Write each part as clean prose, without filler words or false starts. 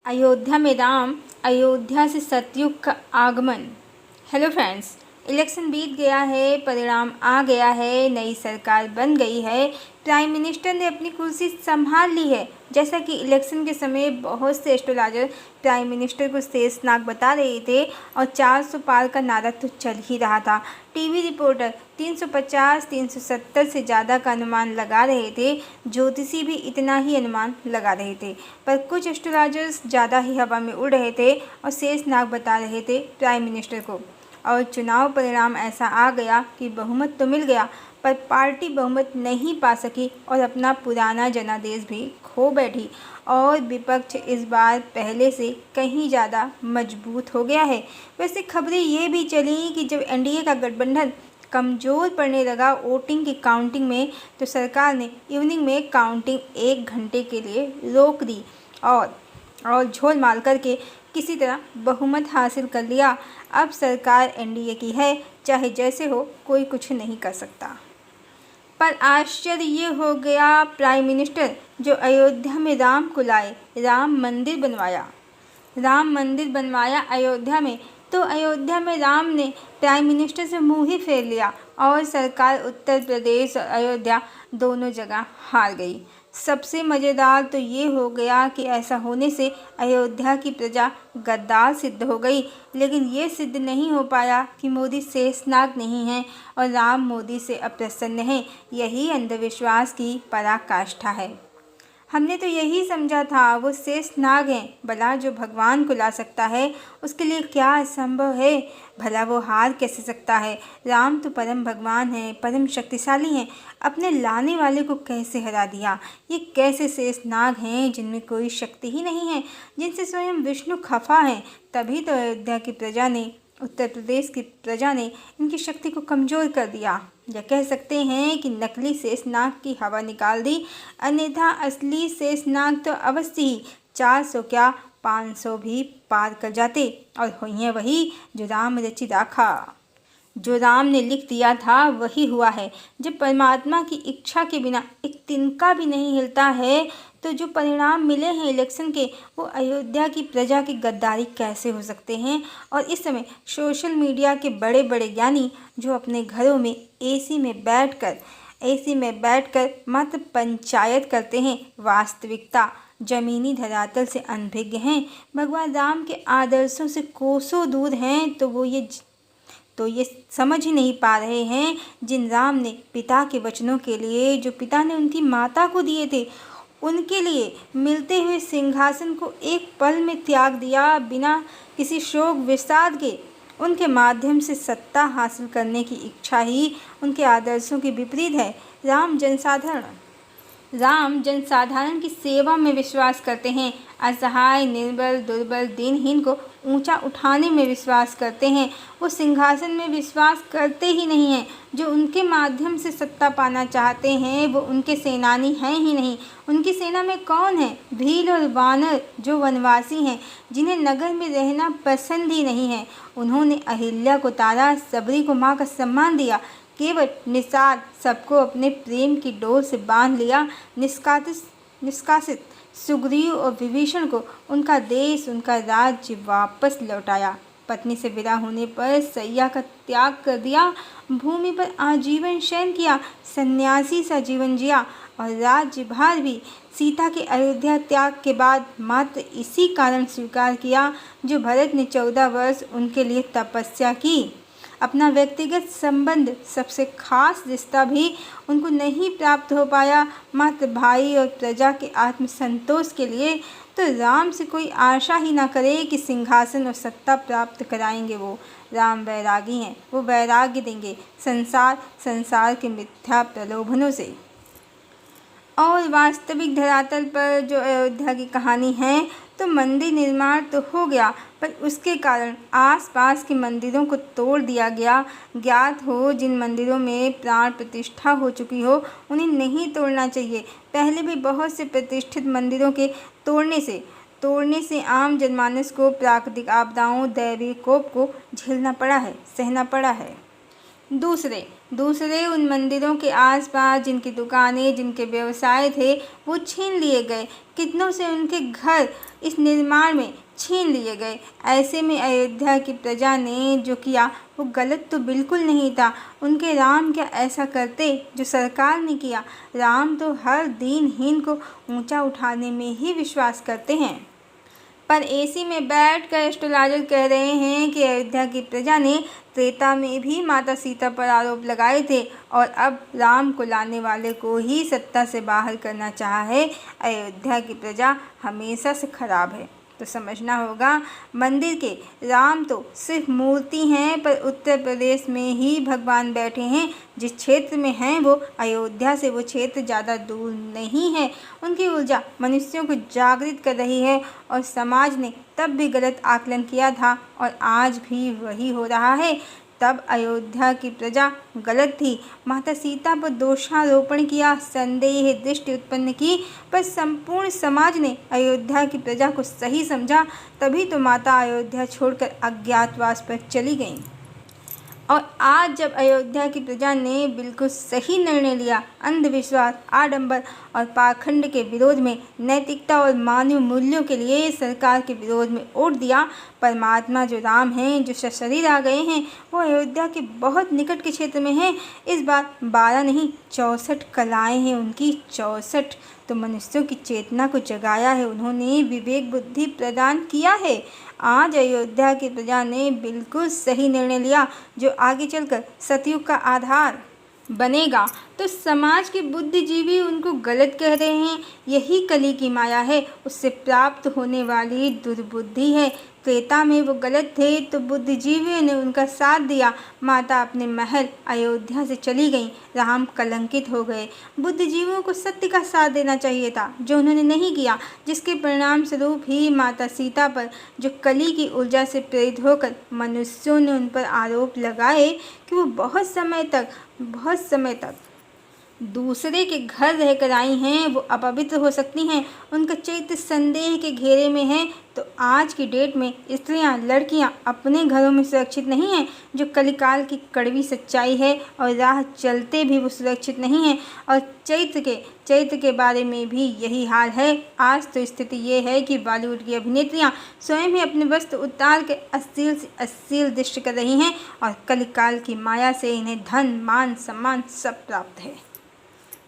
अयोध्या में राम, अयोध्या से सतयुग का आगमन। हेलो फ्रेंड्स, इलेक्शन बीत गया है, परिणाम आ गया है, नई सरकार बन गई है, प्राइम मिनिस्टर ने अपनी कुर्सी संभाल ली है। जैसा कि इलेक्शन के समय बहुत से एस्ट्रोलॉजर प्राइम मिनिस्टर को शेषनाग बता रहे थे और 400 पार का नारा तो चल ही रहा था। टीवी रिपोर्टर 350, 370 से ज़्यादा का अनुमान लगा रहे थे, ज्योतिषी भी इतना ही अनुमान लगा रहे थे, पर कुछ एस्ट्रोलॉजर्स ज़्यादा ही हवा में उड़ रहे थे और शेषनाग बता रहे थे प्राइम मिनिस्टर को। और चुनाव परिणाम ऐसा आ गया कि बहुमत तो मिल गया, पर पार्टी बहुमत नहीं पा सकी और अपना पुराना जनादेश भी खो बैठी। और विपक्ष इस बार पहले से कहीं ज़्यादा मजबूत हो गया है। वैसे खबरें ये भी चली कि जब एनडीए का गठबंधन कमज़ोर पड़ने लगा वोटिंग की काउंटिंग में, तो सरकार ने इवनिंग में काउंटिंग 1 घंटे के लिए रोक दी और झोल मार करके किसी तरह बहुमत हासिल कर लिया। अब सरकार एनडीए की है, चाहे जैसे हो, कोई कुछ नहीं कर सकता। पर आश्चर्य ये हो गया, प्राइम मिनिस्टर जो अयोध्या में राम को लाए, राम मंदिर बनवाया अयोध्या में, तो अयोध्या में राम ने प्राइम मिनिस्टर से मुंह ही फेर लिया और सरकार उत्तर प्रदेश और अयोध्या दोनों जगह हार गई। सबसे मज़ेदार तो ये हो गया कि ऐसा होने से अयोध्या की प्रजा गद्दार सिद्ध हो गई, लेकिन ये सिद्ध नहीं हो पाया कि मोदी शेषनाग नहीं हैं और राम मोदी से अप्रसन्न हैं। यही अंधविश्वास की पराकाष्ठा है। हमने तो यही समझा था वो शेषनाग हैं, भला जो भगवान को ला सकता है उसके लिए क्या असंभव है, भला वो हार कैसे सकता है। राम तो परम भगवान हैं, परम शक्तिशाली हैं, अपने लाने वाले को कैसे हरा दिया। ये कैसे शेषनाग हैं जिनमें कोई शक्ति ही नहीं है, जिनसे स्वयं विष्णु खफा हैं। तभी तो अयोध्या की प्रजा ने, उत्तर प्रदेश की प्रजा ने इनकी शक्ति को कमज़ोर कर दिया, या कह सकते हैं कि नकली शेषनाग की हवा निकाल दी। अन्यथा असली शेषनाग तो अवश्य ही 400 क्या 500 भी पार कर जाते और हुई है वही जो राम रचि राखा। जो राम ने लिख दिया था वही हुआ है। जब परमात्मा की इच्छा के बिना एक तिनका भी नहीं हिलता है, तो जो परिणाम मिले हैं इलेक्शन के, वो अयोध्या की प्रजा की गद्दारी कैसे हो सकते हैं। और इस समय सोशल मीडिया के बड़े बड़े ज्ञानी जो अपने घरों में एसी में बैठकर मात्र पंचायत करते हैं, वास्तविकता जमीनी धरातल से अनभिज्ञ हैं, भगवान राम के आदर्शों से कोसों दूर हैं, तो ये समझ ही नहीं पा रहे हैं जिन राम ने पिता के वचनों के लिए, जो पिता ने उनकी माता को दिए थे, उनके लिए मिलते हुए सिंहासन को एक पल में त्याग दिया, बिना किसी शोक विषाद के। उनके माध्यम से सत्ता हासिल करने की इच्छा ही उनके आदर्शों के विपरीत है। राम जनसाधारण की सेवा में विश्वास करते हैं, असहाय, निर्बल, दुर्बल, दीनहीन को ऊंचा उठाने में विश्वास करते हैं। वो सिंहासन में विश्वास करते ही नहीं हैं। जो उनके माध्यम से सत्ता पाना चाहते हैं वो उनके सेनानी हैं ही नहीं। उनकी सेना में कौन है? भील और वानर, जो वनवासी हैं, जिन्हें नगर में रहना पसंद ही नहीं है। उन्होंने अहिल्या को तारा, सबरी को माँ का सम्मान दिया, केवल निषाद सबको अपने प्रेम की डोर से बांध लिया, निष्कासित सुग्रीव और विभीषण को उनका देश, उनका राज्य वापस लौटाया। पत्नी से विदा होने पर सैया का त्याग कर दिया, भूमि पर आजीवन शयन किया, सन्यासी सा जीवन जिया और राज्यभार भी सीता के अयोध्या त्याग के बाद मात्र इसी कारण स्वीकार किया जो भरत ने 14 वर्ष उनके लिए तपस्या की। अपना व्यक्तिगत संबंध, सबसे खास रिश्ता भी उनको नहीं प्राप्त हो पाया, मात्र भाई और प्रजा के आत्मसंतोष के लिए। तो राम से कोई आशा ही ना करे कि सिंहासन और सत्ता प्राप्त कराएंगे। वो राम वैरागी हैं, वो वैराग्य देंगे संसार के मिथ्या प्रलोभनों से। और वास्तविक धरातल पर जो अयोध्या की कहानी है, तो मंदिर निर्माण तो हो गया, पर उसके कारण आसपास के मंदिरों को तोड़ दिया गया। ज्ञात हो जिन मंदिरों में प्राण प्रतिष्ठा हो चुकी हो, उन्हें नहीं तोड़ना चाहिए। पहले भी बहुत से प्रतिष्ठित मंदिरों के तोड़ने से आम जनमानस को प्राकृतिक आपदाओं, दैवीय कोप को सहना पड़ा है। दूसरे दूसरे उन मंदिरों के आसपास जिनकी दुकानें, जिनके व्यवसाय थे, वो छीन लिए गए। कितनों से उनके घर इस निर्माण में छीन लिए गए। ऐसे में अयोध्या की प्रजा ने जो किया वो गलत तो बिल्कुल नहीं था। उनके राम क्या ऐसा करते जो सरकार ने किया? राम तो हर दीनहीन को ऊंचा उठाने में ही विश्वास करते हैं। पर एसी में बैठकर एस्ट्रोलॉजर कह रहे हैं कि अयोध्या की प्रजा ने त्रेता में भी माता सीता पर आरोप लगाए थे और अब राम को लाने वाले को ही सत्ता से बाहर करना चाहा है। अयोध्या की प्रजा हमेशा से खराब है। तो समझना होगा, मंदिर के राम तो सिर्फ मूर्ति हैं, पर उत्तर प्रदेश में ही भगवान बैठे हैं। जिस क्षेत्र में हैं वो अयोध्या से वो क्षेत्र ज़्यादा दूर नहीं है। उनकी ऊर्जा मनुष्यों को जागृत कर रही है और समाज ने तब भी गलत आकलन किया था और आज भी वही हो रहा है। तब अयोध्या की प्रजा गलत थी, माता सीता पर दोषारोपण किया, संदेह दृष्टि उत्पन्न की, पर संपूर्ण समाज ने अयोध्या की प्रजा को सही समझा। तभी तो माता अयोध्या छोड़कर अज्ञातवास पर चली गईं। और आज जब अयोध्या की प्रजा ने बिल्कुल सही निर्णय लिया, अंधविश्वास, आडंबर और पाखंड के विरोध में, नैतिकता और मानवीय मूल्यों के लिए सरकार के विरोध में वोट दिया, परमात्मा जो राम हैं, जो सशरीर आ गए हैं, वो अयोध्या के बहुत निकट के क्षेत्र में हैं। इस बार 12 नहीं 64 कलाएँ हैं उनकी, 64। तो मनुष्यों की चेतना को जगाया है उन्होंने, विवेक बुद्धि प्रदान किया है। आज अयोध्या की प्रजा ने बिल्कुल सही निर्णय लिया जो आगे चलकर सतयुग का आधार बनेगा। तो समाज के बुद्धिजीवी उनको गलत कह रहे हैं। यही कली की माया है, उससे प्राप्त होने वाली दुर्बुद्धि है। त्रेता में वो गलत थे तो बुद्धिजीवियों ने उनका साथ दिया। माता अपने महल अयोध्या से चली गईं, राम कलंकित हो गए। बुद्धिजीवियों को सत्य का साथ देना चाहिए था, जो उन्होंने नहीं किया, जिसके परिणाम स्वरूप ही माता सीता पर जो कली की ऊर्जा से प्रेरित होकर मनुष्यों ने उन पर आरोप लगाए कि वो बहुत समय तक दूसरे के घर रहकर आई हैं, वो अपवित्र हो सकती हैं, उनका चरित्र संदेह के घेरे में है। तो आज की डेट में स्त्रियां, लड़कियां अपने घरों में सुरक्षित नहीं हैं, जो कलिकाल की कड़वी सच्चाई है। और राह चलते भी वो सुरक्षित नहीं हैं। और चरित्र के बारे में भी यही हाल है। आज तो स्थिति ये है कि बॉलीवुड की अभिनेत्रियां स्वयं ही अपने वस्त्र उतार के अश्लील से अश्लील दृश्य कर रही हैं और कलिकाल की माया से इन्हें धन, मान, सम्मान सब प्राप्त है।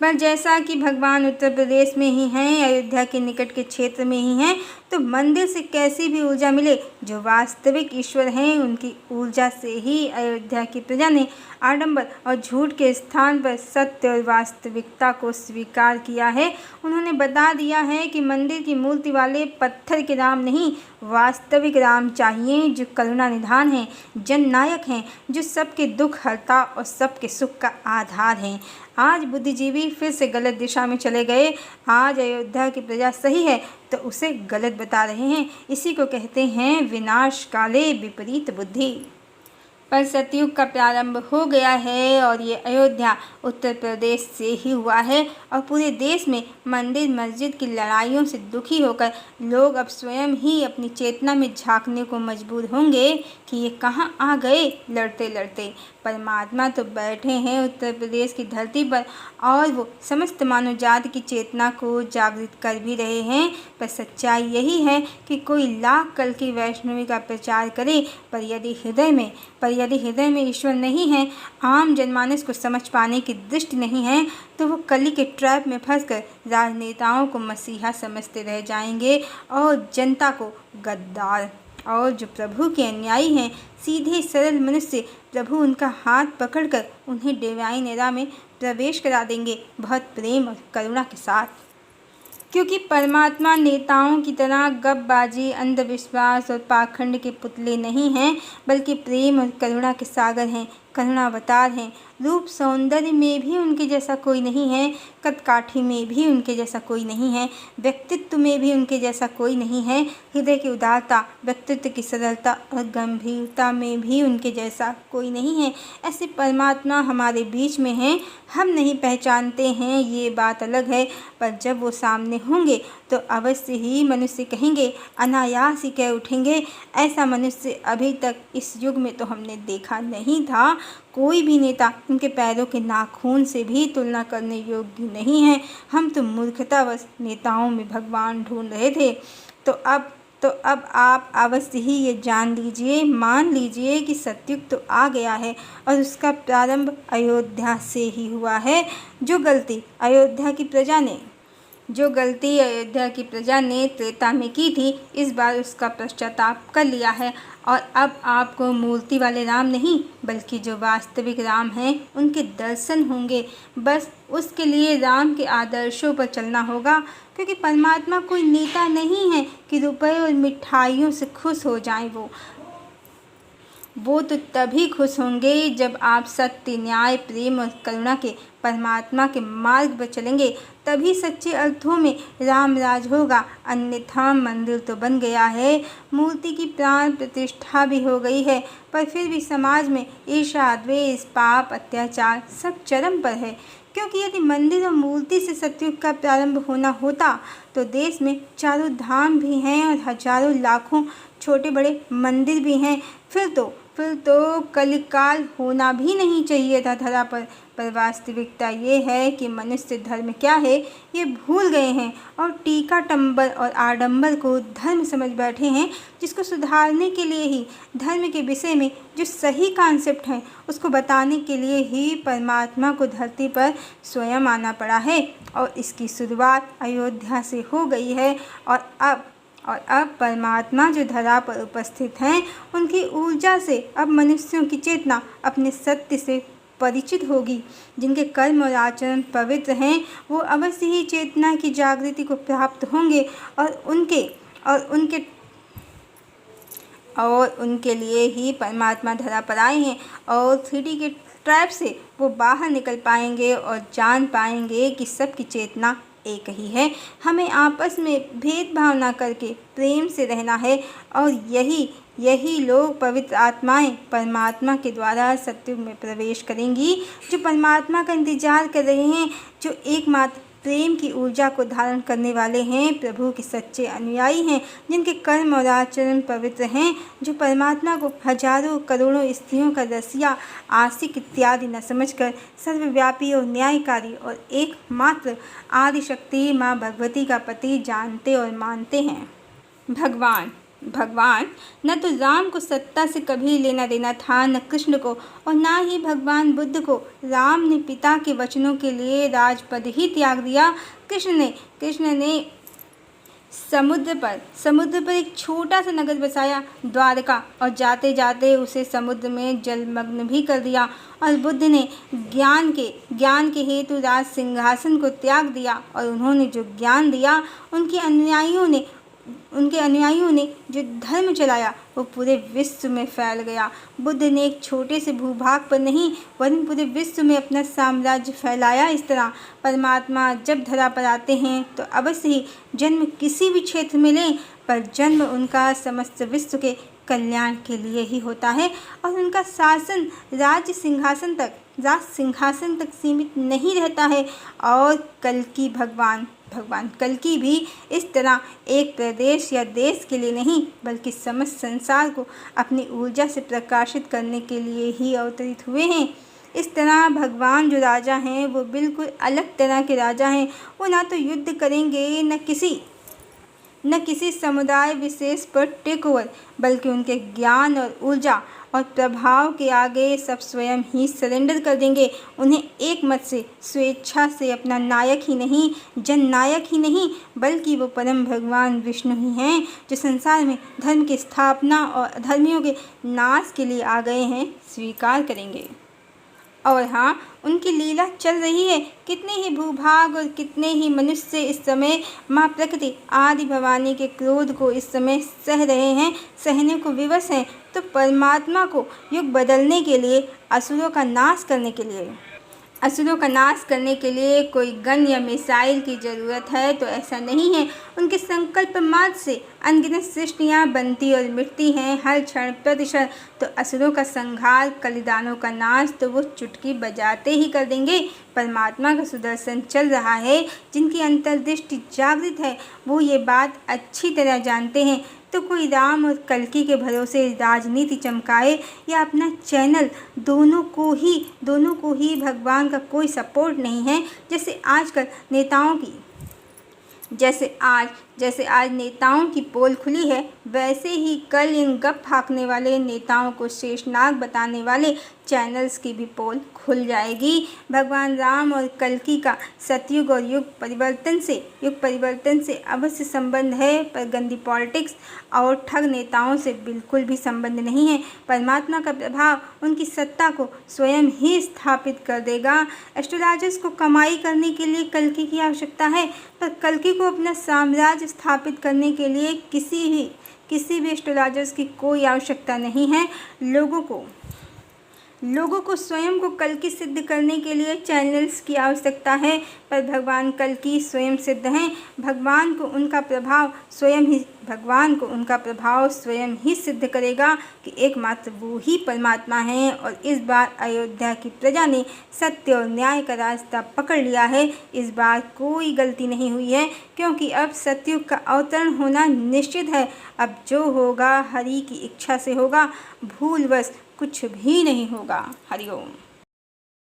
पर जैसा कि भगवान उत्तर प्रदेश में ही हैं, अयोध्या के निकट के क्षेत्र में ही हैं, तो मंदिर से कैसी भी ऊर्जा मिले, जो वास्तविक ईश्वर हैं उनकी ऊर्जा से ही अयोध्या की प्रजा ने आडंबर और झूठ के स्थान पर सत्य और वास्तविकता को स्वीकार किया है। उन्होंने बता दिया है कि मंदिर की मूर्ति वाले पत्थर के राम नहीं, वास्तविक राम चाहिए, जो करुणा निधान हैं, जननायक हैं, जो सबके दुख हरता और सबके सुख का आधार हैं। आज बुद्धिजीवी फिर से गलत दिशा में चले गए। आज अयोध्या की प्रजा सही है तो उसे गलत बता रहे हैं। इसी को कहते हैं विनाश काले विपरीत बुद्धि। पर सतयुग का प्रारंभ हो गया है और ये अयोध्या उत्तर प्रदेश से ही हुआ है। और पूरे देश में मंदिर मस्जिद की लड़ाइयों से दुखी होकर लोग अब स्वयं ही अपनी चेतना में झांकने को मजबूर होंगे कि ये कहाँ आ गए लड़ते लड़ते। परमात्मा तो बैठे हैं उत्तर प्रदेश की धरती पर और वो समस्त मानव जाति की चेतना को जागृत कर भी रहे हैं। पर सच्चाई यही है कि कोई लाख कल की वैष्णवी का प्रचार करे, पर यदि हृदय में ईश्वर नहीं है, आम जनमानस को समझ पाने की दृष्टि नहीं है, तो वो कली के ट्रैप में फंसकर राजनेताओं को मसीहा समझते रह जाएंगे और जनता को गद्दार। और जो प्रभु के अनुयायी हैं, सीधे सरल मनुष्य, प्रभु उनका हाथ पकड़कर उन्हें डिवाइन एरा में प्रवेश करा देंगे, बहुत प्रेम और करुणा के साथ। क्योंकि परमात्मा नेताओं की तरह गपबाजी, अंधविश्वास और पाखंड के पुतले नहीं हैं, बल्कि प्रेम और करुणा के सागर हैं, करुणावतार हैं। रूप सौंदर्य में भी उनके जैसा कोई नहीं है, कदकाठी में भी उनके जैसा कोई नहीं है, व्यक्तित्व में भी उनके जैसा कोई नहीं है, हृदय की उदारता, व्यक्तित्व की सरलता और गंभीरता में भी उनके जैसा कोई नहीं है। ऐसे परमात्मा हमारे बीच में हैं, हम नहीं पहचानते हैं, ये बात अलग है, पर जब वो सामने होंगे तो अवश्य ही मनुष्य कहेंगे, अनायास ही कह उठेंगे, ऐसा मनुष्य अभी तक इस युग में तो हमने देखा नहीं था। कोई भी नेता उनके पैरों के नाखून से भी तुलना करने योग्य नहीं है। हम तो मूर्खतावश नेताओं में भगवान ढूंढ रहे थे। तो अब आप अवश्य ही ये जान लीजिए, मान लीजिए कि सतयुग तो आ गया है और उसका प्रारंभ अयोध्या से ही हुआ है। जो गलती अयोध्या की प्रजा ने त्रेता में की थी, इस बार उसका पश्चाताप कर लिया है और अब आपको मूर्ति वाले राम नहीं बल्कि जो वास्तविक राम हैं उनके दर्शन होंगे। बस उसके लिए राम के आदर्शों पर चलना होगा, क्योंकि परमात्मा कोई नेता नहीं है कि रुपए और मिठाइयों से खुश हो जाएं। वो तो तभी खुश होंगे जब आप सत्य, न्याय, प्रेम और करुणा के परमात्मा के मार्ग पर चलेंगे। तभी सच्चे अर्थों में राम राज होगा। अन्यथा मंदिर तो बन गया है, मूर्ति की प्राण प्रतिष्ठा भी हो गई है, पर फिर भी समाज में ईर्ष्या, द्वेष, पाप, अत्याचार सब चरम पर है। क्योंकि यदि मंदिर और मूर्ति से सतयुग का प्रारंभ होना होता तो देश में चारों धाम भी हैं और हजारों लाखों छोटे बड़े मंदिर भी हैं। फिर तो कलिकाल होना भी नहीं चाहिए था धरा पर वास्तविकता ये है कि मनुष्य धर्म क्या है ये भूल गए हैं और टीका टंबर और आडंबर को धर्म समझ बैठे हैं, जिसको सुधारने के लिए ही धर्म के विषय में जो सही कॉन्सेप्ट है उसको बताने के लिए ही परमात्मा को धरती पर स्वयं आना पड़ा है। और इसकी शुरुआत अयोध्या से हो गई है और अब परमात्मा जो धरा पर उपस्थित हैं उनकी ऊर्जा से अब मनुष्यों की चेतना अपने सत्य से परिचित होगी। जिनके कर्म और आचरण पवित्र हैं वो अवश्य ही चेतना की जागृति को प्राप्त होंगे और उनके लिए ही परमात्मा धरा पर आए हैं और 3D के ट्रैप से वो बाहर निकल पाएंगे और जान पाएंगे कि सबकी चेतना एक ही है। हमें आपस में भेदभाव ना करके प्रेम से रहना है और यही लोग पवित्र आत्माएं परमात्मा के द्वारा सतयुग में प्रवेश करेंगी, जो परमात्मा का इंतजार कर रहे हैं, जो एकमात्र प्रेम की ऊर्जा को धारण करने वाले हैं, प्रभु के सच्चे अनुयायी हैं, जिनके कर्म और आचरण पवित्र हैं, जो परमात्मा को हजारों करोड़ों स्त्रियों का रसिया, आशिक इत्यादि न समझकर सर्वव्यापी और न्यायकारी और एकमात्र आदिशक्ति माँ भगवती का पति जानते और मानते हैं। भगवान न तो राम को सत्ता से कभी लेना देना था, न कृष्ण को, और ना ही भगवान बुद्ध को। राम ने पिता के वचनों के लिए राजपद ही त्याग दिया। कृष्ण ने समुद्र पर एक छोटा सा नगर बसाया, द्वारका, और जाते जाते उसे समुद्र में जलमग्न भी कर दिया। और बुद्ध ने ज्ञान के हेतु राज सिंहासन को त्याग दिया और उन्होंने जो ज्ञान दिया उनके अनुयायियों ने जो धर्म चलाया वो पूरे विश्व में फैल गया। बुद्ध ने एक छोटे से भूभाग पर नहीं वरन पूरे विश्व में अपना साम्राज्य फैलाया। इस तरह परमात्मा जब धरा पर आते हैं तो अवश्य ही जन्म किसी भी क्षेत्र में लें, पर जन्म उनका समस्त विश्व के कल्याण के लिए ही होता है और उनका शासन राज सिंहासन तक सीमित नहीं रहता है। और भगवान कल्कि भी इस तरह एक प्रदेश या देश के लिए नहीं बल्कि समस्त संसार को अपनी ऊर्जा से प्रकाशित करने के लिए ही अवतरित हुए हैं। इस तरह भगवान जो राजा हैं वो बिल्कुल अलग तरह के राजा हैं। वो ना तो युद्ध करेंगे न किसी समुदाय विशेष पर टेक ओवर, बल्कि उनके ज्ञान और ऊर्जा और प्रभाव के आगे सब स्वयं ही सरेंडर कर देंगे। उन्हें एक मत से स्वेच्छा से अपना नायक ही नहीं, जननायक ही नहीं, बल्कि वो परम भगवान विष्णु ही हैं जो संसार में धर्म की स्थापना और अधर्मियों के नाश के लिए आ गए हैं, स्वीकार करेंगे। और हाँ, उनकी लीला चल रही है। कितने ही भूभाग और कितने ही मनुष्य इस समय माँ प्रकृति आदि भवानी के क्रोध को इस समय सह रहे हैं, सहने को विवश हैं। तो परमात्मा को युग बदलने के लिए, असुरों का नाश करने के लिए असुरों का नाश करने के लिए कोई गन या मिसाइल की ज़रूरत है तो ऐसा नहीं है। उनके संकल्प मात्र से अनगिनत सृष्टियाँ बनती और मिटती हैं हर क्षण प्रतिक्षण। तो असुरों का संहार, कलिदानों का नाश तो वो चुटकी बजाते ही कर देंगे। परमात्मा का सुदर्शन चल रहा है। जिनकी अंतर्दृष्टि जागृत है वो ये बात अच्छी तरह जानते हैं। तो कोई राम और कल्कि के भरोसे राजनीति चमकाए या अपना चैनल, दोनों को ही भगवान का कोई सपोर्ट नहीं है। जैसे आज नेताओं की पोल खुली है, वैसे ही कल इन गप फाँकने वाले नेताओं को शेषनाग बताने वाले चैनल्स की भी पोल खुल जाएगी। भगवान राम और कल्कि का सतयुग और युग परिवर्तन से अवश्य संबंध है, पर गंदी पॉलिटिक्स और ठग नेताओं से बिल्कुल भी संबंध नहीं है। परमात्मा का प्रभाव उनकी सत्ता को स्वयं ही स्थापित कर देगा। एस्ट्रोलॉजर्स को कमाई करने के लिए कल्कि की आवश्यकता है, पर कल्कि को अपना साम्राज्य स्थापित करने के लिए किसी भी एस्ट्रोलॉजर्स की कोई आवश्यकता नहीं है। लोगों को स्वयं को कल्कि सिद्ध करने के लिए चैनल्स की आवश्यकता है, पर भगवान कल्कि स्वयं सिद्ध हैं। भगवान को उनका प्रभाव स्वयं ही सिद्ध करेगा कि एकमात्र वो ही परमात्मा हैं। और इस बार अयोध्या की प्रजा ने सत्य और न्याय का रास्ता पकड़ लिया है। इस बार कोई गलती नहीं हुई है, क्योंकि अब सतयुग का अवतरण होना निश्चित है। अब जो होगा हरि की इच्छा से होगा, भूलवश कुछ भी नहीं होगा। हरि ओम।